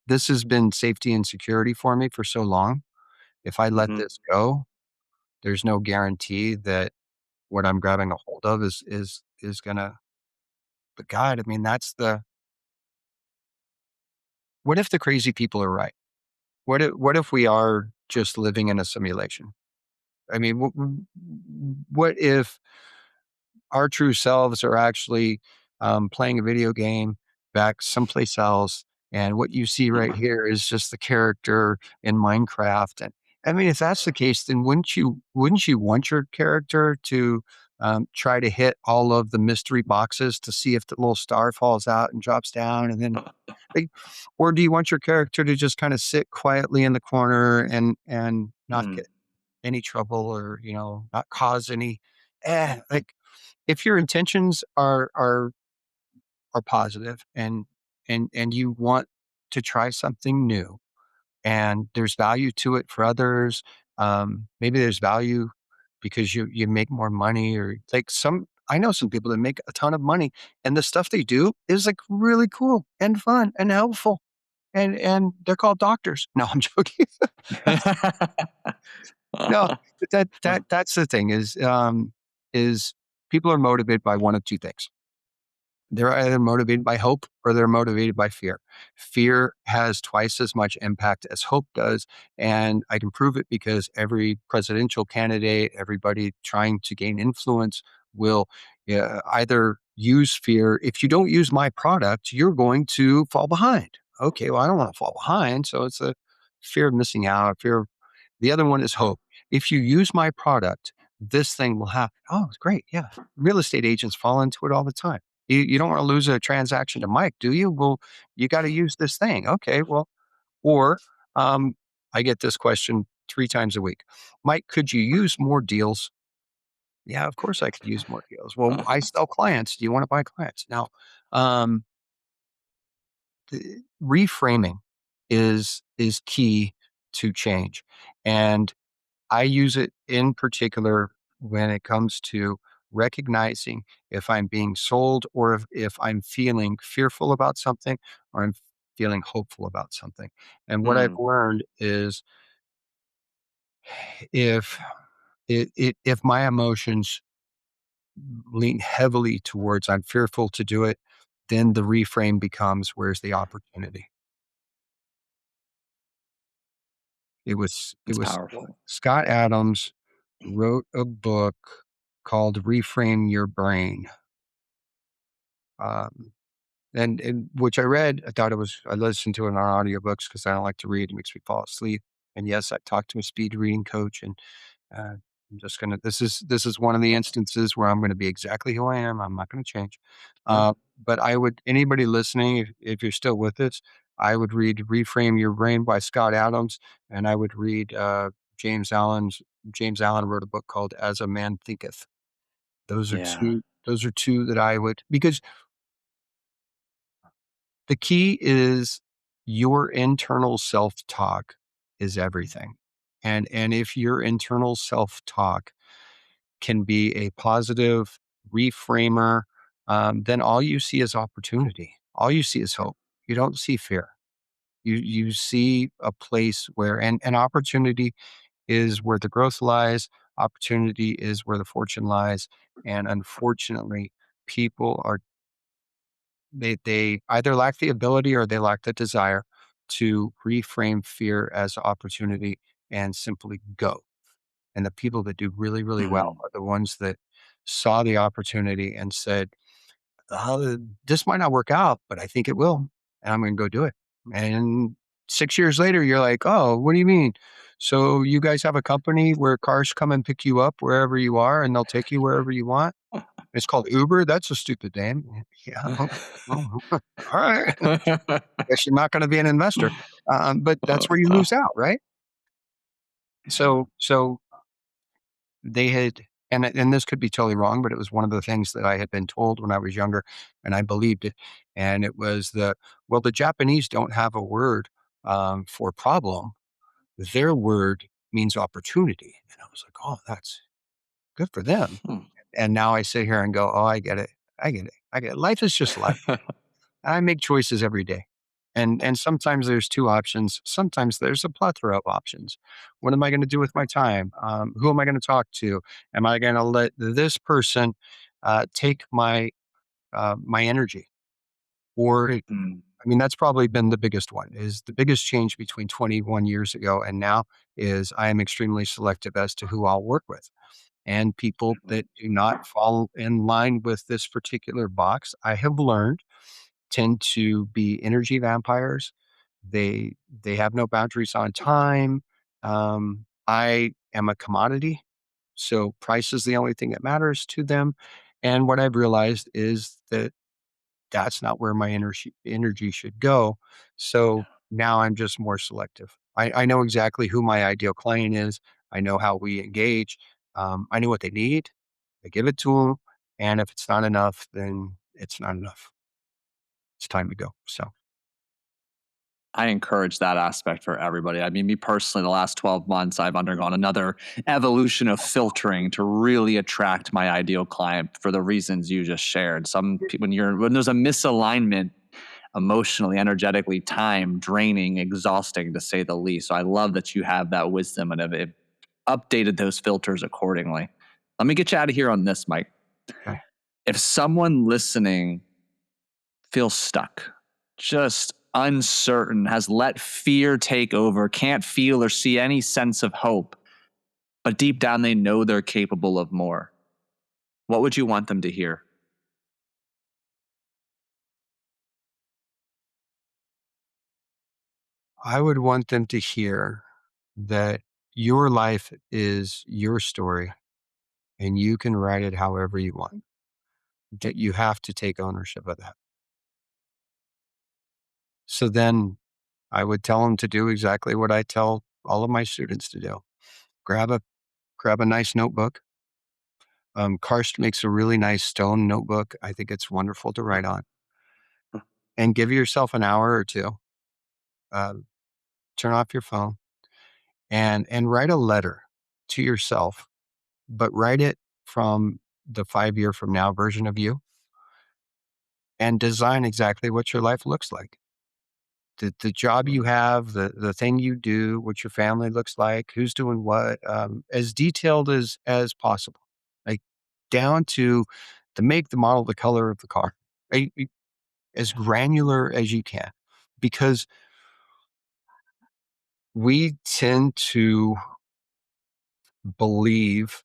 has been safety and security for me for so long. If I let Mhm. this go, there's no guarantee that what I'm grabbing a hold of is gonna but God, I mean, what if the crazy people are right? What if we are just living in a simulation? I mean, what if our true selves are actually playing a video game back someplace else. And what you see right here is just the character in Minecraft. And I mean, if that's the case, then wouldn't you want your character to try to hit all of the mystery boxes to see if the little star falls out and drops down, and then, like, or do you want your character to just kind of sit quietly in the corner and not Mm. get any trouble or not cause any like if your intentions are positive and you want to try something new and there's value to it for others, maybe there's value because you make more money or like some I know some people that make a ton of money and the stuff they do is like really cool and fun and helpful and they're called doctors. No, I'm joking. No, but that's the thing is people are motivated by one of two things. They're either motivated by hope or they're motivated by fear. Fear has twice as much impact as hope does. And I can prove it because every presidential candidate, everybody trying to gain influence will either use fear. If you don't use my product, you're going to fall behind. Okay, well, I don't want to fall behind. So it's a fear of missing out, fear of the other one is hope. If you use my product, this thing will happen. Oh, it's great. Yeah. Real estate agents fall into it all the time. You don't want to lose a transaction to Mike, do you? Well, you got to use this thing. Okay. Well, or um, I get this question 3 times a week. Mike, could you use more deals? Yeah, of course I could use more deals. Well, I sell clients. Do you want to buy clients? Now, um, reframing is key to change. And I use it in particular when it comes to recognizing if I'm being sold or if I'm feeling fearful about something or I'm feeling hopeful about something. And what I've Mm. learned is if if my emotions lean heavily towards I'm fearful to do it, then the reframe becomes where's the opportunity? It That's was powerful. Scott Adams wrote a book called Reframe Your Brain. Um, and which I read, I listened to it on audiobooks because I don't like to read, it makes me fall asleep. And yes, I talked to a speed reading coach and uh, I'm just gonna this is one of the instances where I'm gonna be exactly who I am. I'm not gonna change. Yeah. Uh, but I would anybody listening, if you're still with us, I would read "Reframe Your Brain" by Scott Adams, and I would read James Allen's James Allen wrote a book called "As a Man Thinketh." Those are Yeah. two that I would because the key is your internal self-talk is everything. And if your internal self-talk can be a positive reframer, then all you see is opportunity. All you see is hope. You don't see fear. You see a place where and opportunity is where the growth lies. Opportunity is where the fortune lies. And unfortunately, people are they either lack the ability or they lack the desire to reframe fear as opportunity and simply go. And the people that do really, really well Mm. are the ones that saw the opportunity and said, this might not work out, but I think it will. And I'm going to go do it. And 6 years later, you're like, oh, what do you mean? So you guys have a company where cars come and pick you up wherever you are and they'll take you wherever you want? It's called Uber. That's a stupid name. Yeah. Oh, all right. Guess you're not going to be an investor. But that's where you lose out, right? Yeah. So they had and this could be totally wrong, but it was one of the things that I had been told when I was younger, and I believed it. And it was well, the Japanese don't have a word for problem. Their word means opportunity. And I was like, oh, that's good for them. Hmm. And now I sit here and go, oh, I get it. I get it. I get it. Life is just life. I make choices every day. And sometimes there's 2 options, sometimes there's a plethora of options. What am I gonna do with my time? Who am I gonna talk to? Am I gonna let this person, take my energy? Or Mm. I mean, that's probably been the biggest one, is the biggest change between 21 years ago and now is I am extremely selective as to who I'll work with. And people that do not fall in line with this particular box, I have learned tend to be energy vampires. They have no boundaries on time. I am a commodity, so price is the only thing that matters to them. And what I've realized is that that's not where my energy should go. So now I'm just more selective. I know exactly who my ideal client is. I know how we engage. I know what they need. I give it to them, and if it's not enough, then it's not enough. It's time to go. So. I encourage that aspect for everybody. I mean, me personally, the last 12 months, I've undergone another evolution of filtering to really attract my ideal client for the reasons you just shared. When there's a misalignment emotionally, energetically, time draining, exhausting to say the least. So I love that you have that wisdom and have updated those filters accordingly. Let me get you out of here on this, Mike. Okay. If someone listening feels stuck, just uncertain, has let fear take over, can't feel or see any sense of hope, but deep down they know they're capable of more, what would you want them to hear? I would want them to hear that your life is your story and you can write it however you want, that you have to take ownership of that. So then I would tell them to do exactly what I tell all of my students to do. Grab a grab a nice notebook. Karst makes a really nice stone notebook. I think it's wonderful to write on. And give yourself an hour or two. Uh, turn off your phone and write a letter to yourself, but write it from the 5 year from now version of you and design exactly what your life looks like. The job you have, the thing you do, what your family looks like, who's doing what, as detailed as possible, like down to the make, the model, the color of the car, as granular as you can, because we tend to believe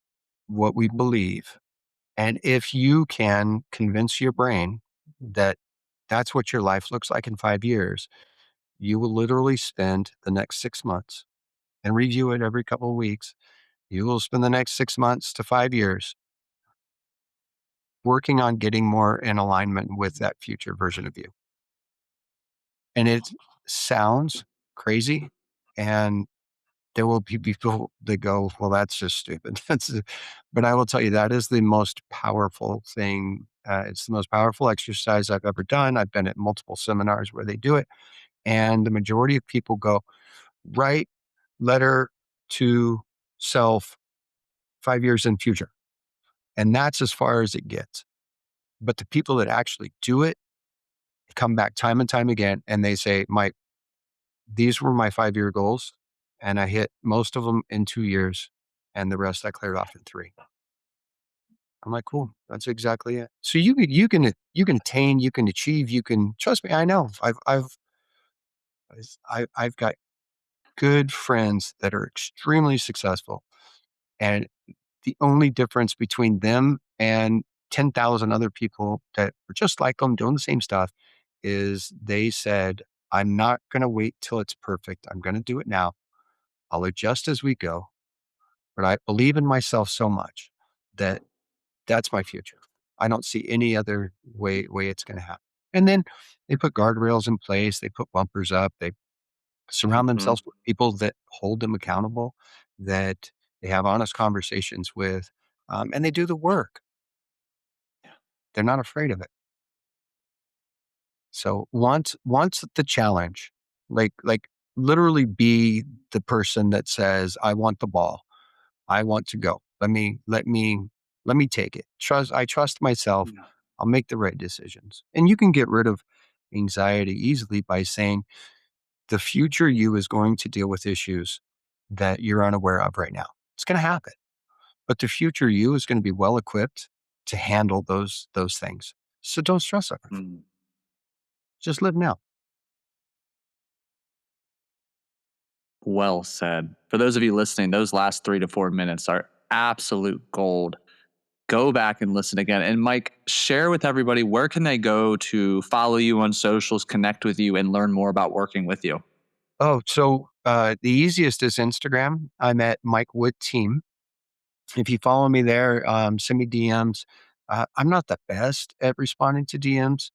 what we believe. And if you can convince your brain that that's what your life looks like in 5 years, you will literally spend the next 6 months and review it every couple of weeks, You will spend the next 6 months to 5 years working on getting more in alignment with that future version of you. And it sounds crazy. And there will be people that go, well, that's just stupid. But I will tell you, that is the most powerful thing. It's the most powerful exercise I've ever done. I've been at multiple seminars where they do it. And the majority of people go, write letter to self 5 years in future. And that's as far as it gets. But the people that actually do it come back time and time again and they say, Mike, these were my 5 year goals. And I hit most of them in 2 years. And the rest I cleared off in 3. I'm like, cool. That's exactly it. So you can attain, you can achieve, you can trust me. I know. I've got good friends that are extremely successful, and the only difference between them and 10,000 other people that are just like them doing the same stuff is they said, I'm not going to wait till it's perfect. I'm going to do it now. I'll adjust as we go, but I believe in myself so much that that's my future. I don't see any other way it's going to happen. And then they put guardrails in place. They put bumpers up. They surround Mhm. themselves with people that hold them accountable, that they have honest conversations with, and they do the work. They're not afraid of it. So once the challenge, like literally be the person that says, I want the ball. I want to go. Let me take it. I trust myself. Yeah. I'll make the right decisions. And you can get rid of anxiety easily by saying the future you is going to deal with issues that you're unaware of right now. It's going to happen. But the future you is going to be well equipped to handle those things. So don't stress over it. Mm. Just live now. Well said. For those of you listening, those last 3 to 4 minutes are absolute gold. Go back and listen again. And Mike, share with everybody, where can they go to follow you on socials, connect with you, and learn more about working with you? Oh, so the easiest is Instagram. I'm at Mike Wood Team. If you follow me there, send me DMs. I'm not the best at responding to DMs,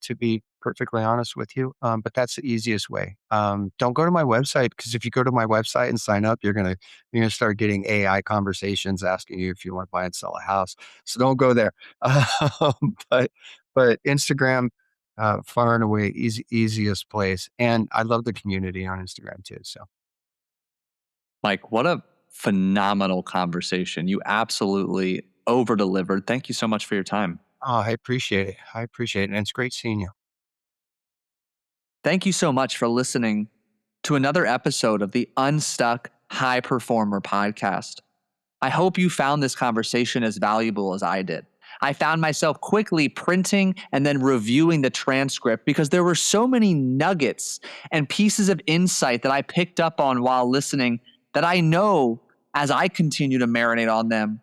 to be perfectly honest with you, but that's the easiest way. Don't go to my website because if you go to my website and sign up, you're gonna start getting AI conversations asking you if you want to buy and sell a house. So don't go there. But Instagram, far and away easiest place, and I love the community on Instagram too. So Mike, what a phenomenal conversation. You absolutely over delivered. Thank you so much for your time. I appreciate it. I appreciate it, and it's great seeing you. Thank you so much for listening to another episode of the Unstuck High Performer podcast. I hope you found this conversation as valuable as I did. I found myself quickly printing and then reviewing the transcript because there were so many nuggets and pieces of insight that I picked up on while listening that I know as I continue to marinate on them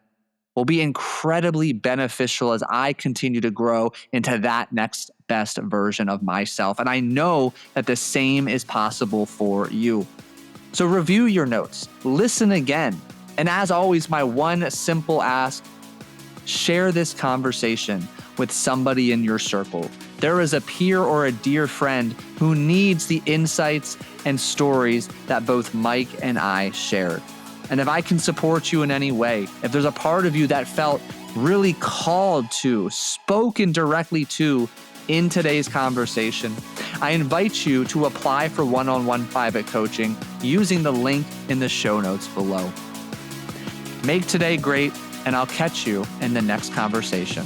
will be incredibly beneficial as I continue to grow into that next best version of myself. And I know that the same is possible for you. So review your notes, listen again. And as always, my one simple ask, share this conversation with somebody in your circle. There is a peer or a dear friend who needs the insights and stories that both Mike and I shared. And if I can support you in any way, if there's a part of you that felt really called to, spoken directly to in today's conversation, I invite you to apply for one-on-one private coaching using the link in the show notes below. Make today great, and I'll catch you in the next conversation.